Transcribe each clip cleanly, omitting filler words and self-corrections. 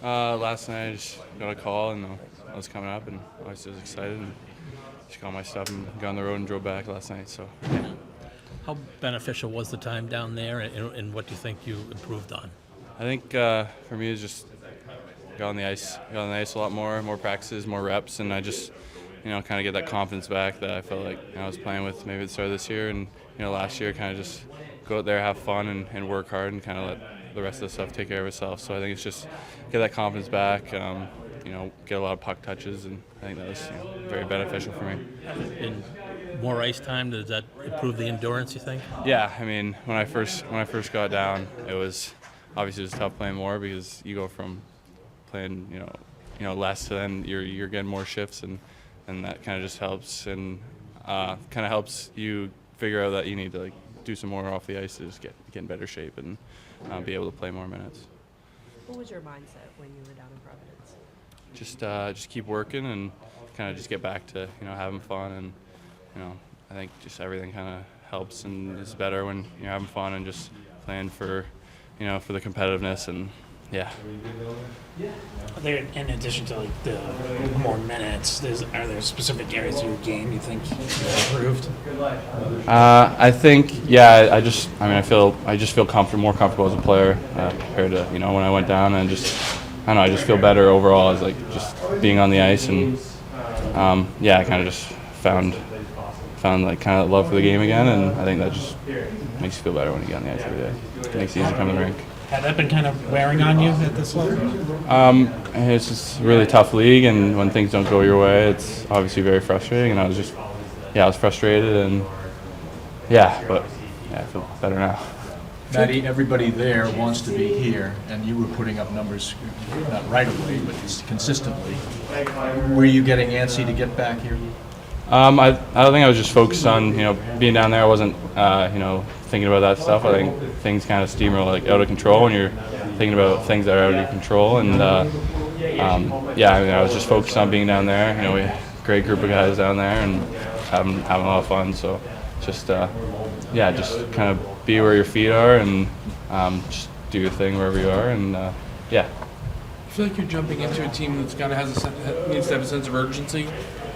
Last night I just got a call and I was coming up and obviously was excited and just got my stuff and got on the road and drove back last night. So yeah. How beneficial was the time down there, and what do you think you improved on? I think for me it's just got on the ice a lot more practices, more reps, and I just kind of get that confidence back that I felt like I was playing with maybe at the start of this year and last year. Kind of just go out there, have fun, and work hard, and kind of let the rest of the stuff take care of itself. So I think it's just get that confidence back. Get a lot of puck touches, and I think that was very beneficial for me. And more ice time, does that improve the endurance, you think? Yeah, I mean, when I first got down, it was obviously it was tough playing more because you go from playing less to then you're getting more shifts and that kind of just helps and kind of helps you figure out that you need to do some more off the ice to just get in better shape and be able to play more minutes. What was your mindset when you were down in Providence? Just keep working and kind of just get back to having fun and I think just everything kind of helps and is better when you're having fun and just playing for for the competitiveness and yeah. There, in addition to the more minutes, are there specific areas of your game you think you improved? I think I just feel more comfortable as a player compared to when I went down and I just feel better overall as just being on the ice and I kind of just found kind of love for the game again, and I think that just makes you feel better when you get on the ice every day. It makes it easy to come to the rink. Had that been kind of wearing on you at this level? It's just a really tough league, and when things don't go your way, it's obviously very frustrating. And I was frustrated, and but I feel better now. Matty, everybody there wants to be here, and you were putting up numbers not right away, but consistently. Were you getting antsy to get back here? I don't think I was just focused on being down there. I wasn't thinking about that stuff. I think things kind of steamroll out of control when you're thinking about things that are out of your control. And I was just focused on being down there. We had a great group of guys down there and having a lot of fun. So just kind of be where your feet are and just do your thing wherever you are. And I feel like you're jumping into a team that's kind of needs to have a sense of urgency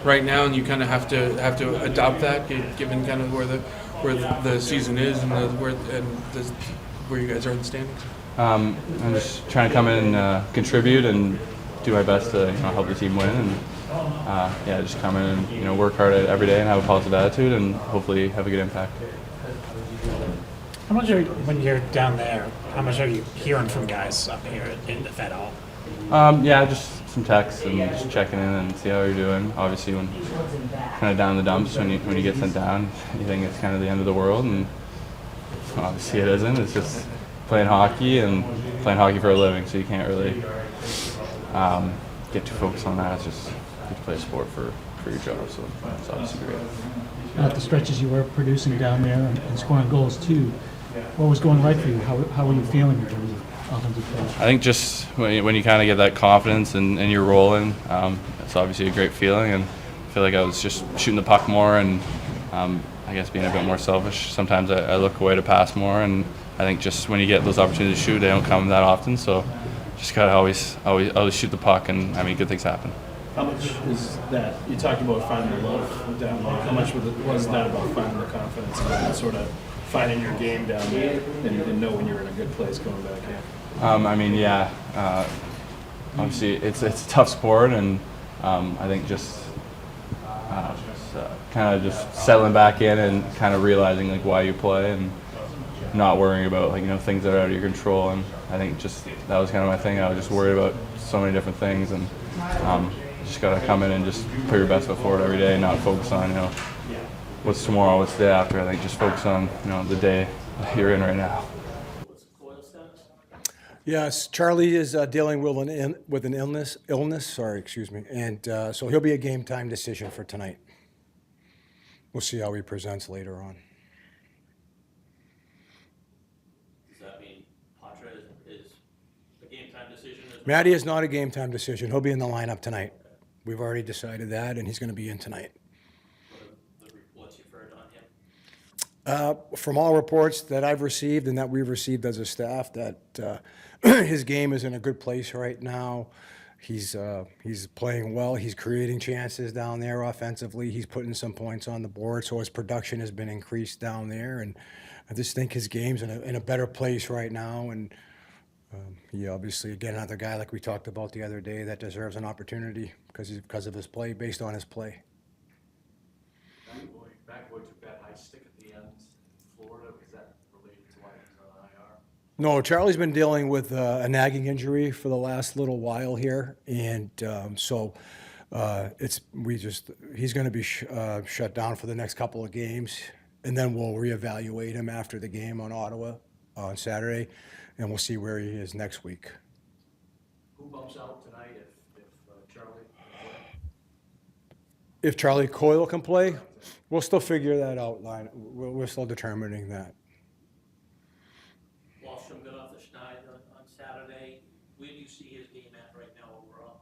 right now, and you kind of have to adopt that, given kind of where the season is and where you guys are in the standings. I'm just trying to come in and contribute and do my best to help the team win and just come in and work hard at every day and have a positive attitude and hopefully have a good impact. How much when you're down there, how much are you hearing from guys up here if at all? Just some texts and just checking in and see how you're doing. Obviously, when kind of down in the dumps, when you get sent down, you think it's kind of the end of the world, and obviously it isn't. It's just playing hockey for a living, so you can't really get too focused on that. It's just you play a sport for your job, so it's obviously great. At the stretches you were producing down there and scoring goals too, what was going right for you? How were you feeling in terms of offensive play? I think just when you kind of get that confidence and you're rolling, it's obviously a great feeling. And I feel like I was just shooting the puck more and I guess being a bit more selfish. Sometimes I look away to pass more, and I think just when you get those opportunities to shoot, they don't come that often. So just gotta always shoot the puck, and good things happen. How much is that? You talked about finding the love down there. How much was that about finding the confidence and sort of finding your game down there and know when you're in a good place going back here? Obviously it's a tough sport, and I think just kind of just settling back in and kind of realizing why you play and not worrying about things that are out of your control. And I think just that was kind of my thing. I was just worried about so many different things, and just got to come in and just put your best foot forward every day and not focus on what's tomorrow, what's the day after. I think just focus on the day you're in right now. Yes, Charlie is dealing with an illness. And so he'll be a game time decision for tonight. We'll see how he presents later on. Does that mean Poitras is a game time decision? Matty is not a game time decision. He'll be in the lineup tonight. We've already decided that, and he's going to be in tonight. What's your verdict on From all reports that I've received and that we've received as a staff, that his game is in a good place right now. He's playing well. He's creating chances down there offensively. He's putting some points on the board, so his production has been increased down there. And I just think his game's in a better place right now. And he obviously, again, another guy like we talked about the other day that deserves an opportunity because of his play, based on his play. McAvoy took that high stick at the end in Florida. Was that related to why he was on IR? No, Charlie's been dealing with a nagging injury for the last little while here, and he's going to be shut down for the next couple of games, and then we'll reevaluate him after the game on Ottawa on Saturday, and we'll see where he is next week. Who bumps out tonight if Charlie? If Charlie Coyle can play, we'll still figure that out. We're still determining that. Wallstrom got off the schneid on Saturday. Where do you see his game at right now overall?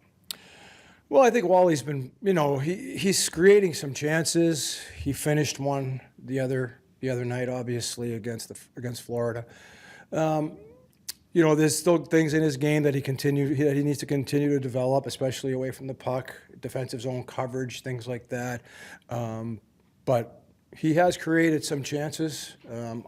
Well, I think Wally's been, he's creating some chances. He finished one the other night, obviously against Florida. There's still things in his game that he needs to continue to develop, especially away from the puck, defensive zone coverage, things like that. But he has created some chances. It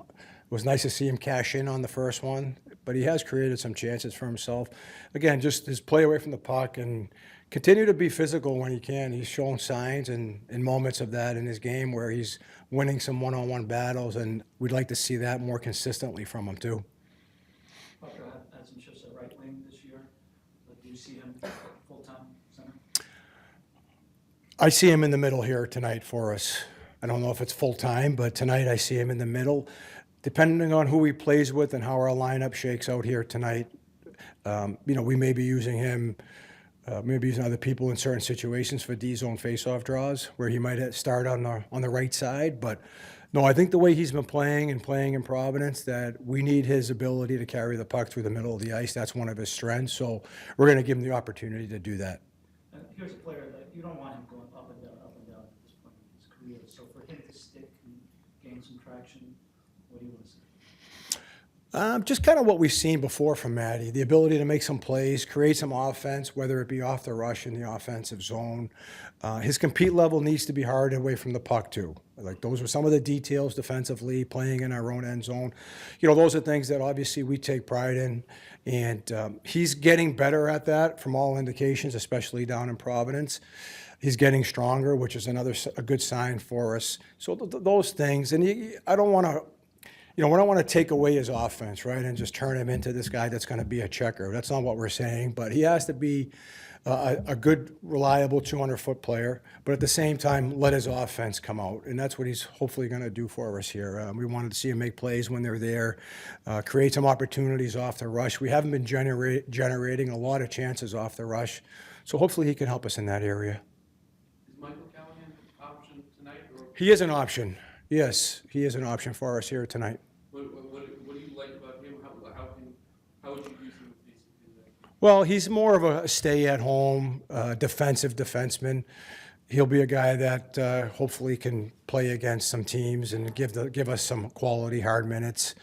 was nice to see him cash in on the first one, but he has created some chances for himself. Again, just his play away from the puck and continue to be physical when he can. He's shown signs and moments of that in his game where he's winning some one-on-one battles, and we'd like to see that more consistently from him too. Pucker had some shifts at right wing this year. Do you see him full-time center? I see him in the middle here tonight for us. I don't know if it's full-time, but tonight I see him in the middle. Depending on who he plays with and how our lineup shakes out here tonight, we may be using him, maybe using other people in certain situations for D-zone face-off draws where he might start on the right side. But no, I think the way he's been playing in Providence, that we need his ability to carry the puck through the middle of the ice. That's one of his strengths. So we're going to give him the opportunity to do that. And here's a player that you don't want him going up and down at this point in his career. So for him to stick and gain some traction, what do you want to say? Just kind of what we've seen before from Matty, the ability to make some plays, create some offense, whether it be off the rush in the offensive zone. His compete level needs to be hard away from the puck too. Like, those are some of the details defensively, playing in our own end zone. Those are things that obviously we take pride in, and he's getting better at that from all indications, especially down in Providence. He's getting stronger, which is a good sign for us. So those things, and I don't want to. We don't want to take away his offense, right, and just turn him into this guy that's going to be a checker. That's not what we're saying, but he has to be a good, reliable 200-foot player, but at the same time, let his offense come out, and that's what he's hopefully going to do for us here. We wanted to see him make plays when they're there, create some opportunities off the rush. We haven't been generating a lot of chances off the rush, so hopefully he can help us in that area. Is Michael Callahan an option tonight? Or? He is an option. Yes, he is an option for us here tonight. What do you like about him? How would you use him if he's there? Well, he's more of a stay-at-home defensive defenseman. He'll be a guy that hopefully can play against some teams and give us some quality hard minutes.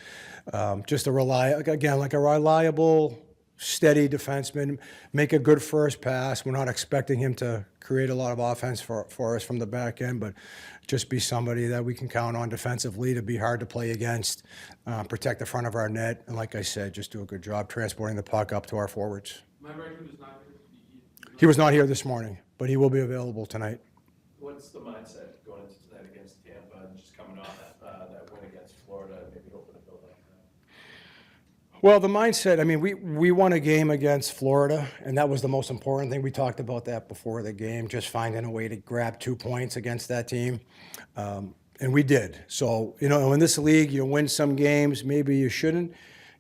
Just a reliable, steady defenseman. Make a good first pass. We're not expecting him to create a lot of offense for us from the back end, but just be somebody that we can count on defensively to be hard to play against, protect the front of our net, and like I said, just do a good job transporting the puck up to our forwards. My record is not here. He was not here this morning, but he will be available tonight. What's the mindset going into tonight against Tampa and just coming off that win against Florida and maybe hoping to build on that? Well, the mindset, we won a game against Florida, and that was the most important thing. We talked about that before the game, just finding a way to grab 2 points against that team. And we did. So, in this league, you win some games, maybe you shouldn't.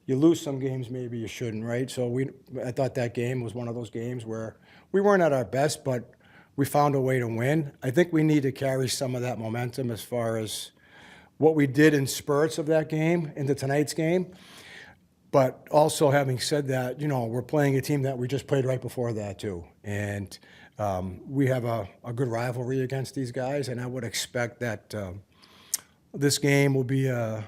You lose some games, maybe you shouldn't, right? So I thought that game was one of those games where we weren't at our best, but we found a way to win. I think we need to carry some of that momentum as far as what we did in spurts of that game into tonight's game. But also, having said that, we're playing a team that we just played right before that too. And we have a good rivalry against these guys, and I would expect that this game will be a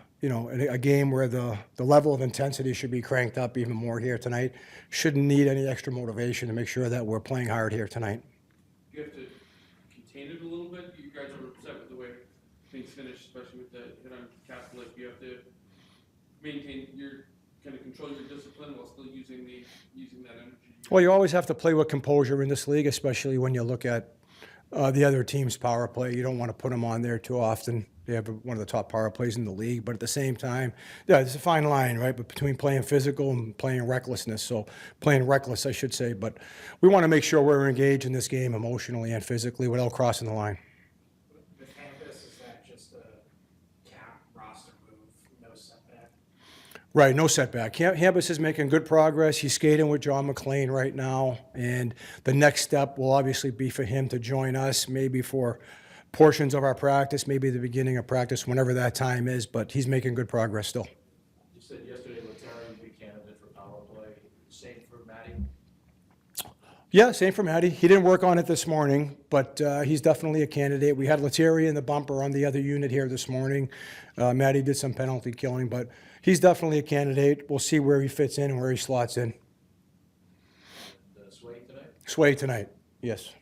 game where the level of intensity should be cranked up even more here tonight. Shouldn't need any extra motivation to make sure that we're playing hard here tonight. You have to contain it a little bit. You guys are upset with the way things finished, especially with the hit on Catholic. You have to maintain your kind of control your discipline while still using that energy. Well, you always have to play with composure in this league, especially when you look at the other team's power play. You don't want to put them on there too often. They have one of the top power plays in the league, but at the same time, yeah, it's a fine line, right? But between playing physical and playing recklessness, so playing reckless, I should say. But we want to make sure we're engaged in this game emotionally and physically without crossing the line. With Hampus, is that just a cap roster move, no setback? Right, no setback. Hampus is making good progress. He's skating with John McClain right now, and the next step will obviously be for him to join us, maybe for portions of our practice, maybe the beginning of practice, whenever that time is, but he's making good progress still. You said yesterday Letary would be candidate for power play. Same for Matty? Yeah, same for Matty. He didn't work on it this morning, but he's definitely a candidate. We had Letary in the bumper on the other unit here this morning. Matty did some penalty killing, but he's definitely a candidate. We'll see where he fits in and where he slots in. Sway tonight? Sway tonight, yes.